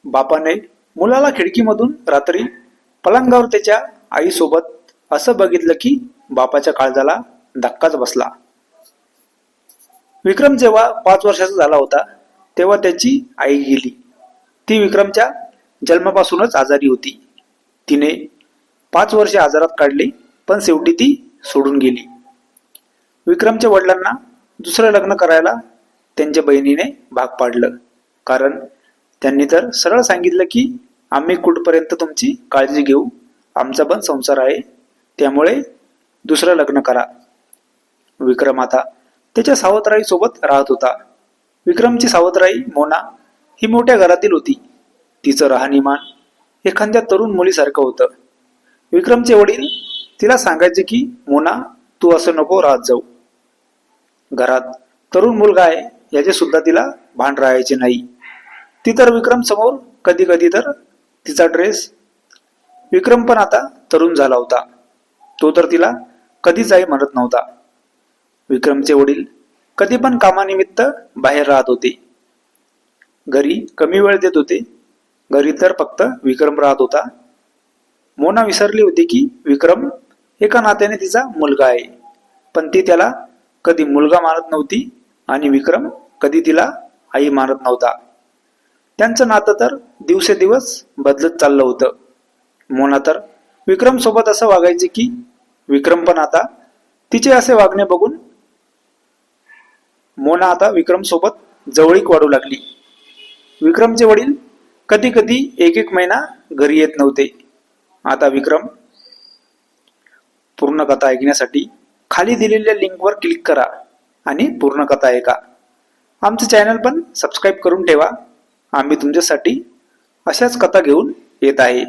बापाने मुलाला खिडकीमधून रात्री पलंगावर त्याच्या आईसोबत असं बघितलं की बापाच्या काळजाला धक्काच बसला. विक्रम जेव्हा 5 वर्षाचा झाला होता तेव्हा त्याची आई गेली. ती विक्रमच्या जन्मापासूनच आजारी होती. तिने 5 वर्षे आजारात काढली, पण शेवटी ती सोडून गेली. विक्रमच्या वडिलांना दुसरं लग्न करायला त्यांच्या बहिणीने भाग पाडलं, कारण त्यांनी तर सरळ सांगितलं की आम्ही कुठपर्यंत तुमची काळजी घेऊ, आमचा पण संसार आहे, त्यामुळे दुसरं लग्न करा. विक्रम आता त्याच्या सावत्राई सोबत राहत होता. विक्रमची सावत्राई मोना ही मोठ्या घरातील होती. तिचं राहणीमान एखाद्या तरुण मुलीसारखं होतं. विक्रमचे वडील तिला सांगायचे की मोना, तू असं नको राहत जाऊ. घरात तरुण मुलगा आहे याचे सुद्धा तिला भान राहायचे नाही. ती तर विक्रम समोर कधी कधी तर तिचा ड्रेस. विक्रम पण आता तरुण झाला होता. तो तर तिला कधीच आई म्हणत नव्हता. विक्रमचे वडील कधी पण कामानिमित्त बाहेर राहत होते. घरी कमी वेळ देत होते. घरी तर फक्त विक्रम राहत होता. मोना विसरली होती की विक्रम एका नात्याने तिचा मुलगा आहे, पण ती त्याला कधी मुलगा मानत नव्हती आणि विक्रम कधी तिला आई मानत नव्हता. त्यांचं नातं तर दिवसेदिवस बदलत चाललं होतं. मोना तर विक्रम सोबत असं वागायचे की विक्रम पण आता तिचे असे वागणे बघून मोना आता विक्रम सोबत जवळीक वाढू लागली. विक्रमचे वडील कधी कधी एक महिना घरी येत नव्हते. आता विक्रम. पूर्ण कथा ऐकण्यासाठी खाली दिलेल्या लिंकवर क्लिक करा आणि पूर्ण कथा ऐका. आमचं चॅनल पण सबस्क्राईब करून ठेवा. आम्ही तुमच्यासाठी अशाच कथा घेऊन येत आहे.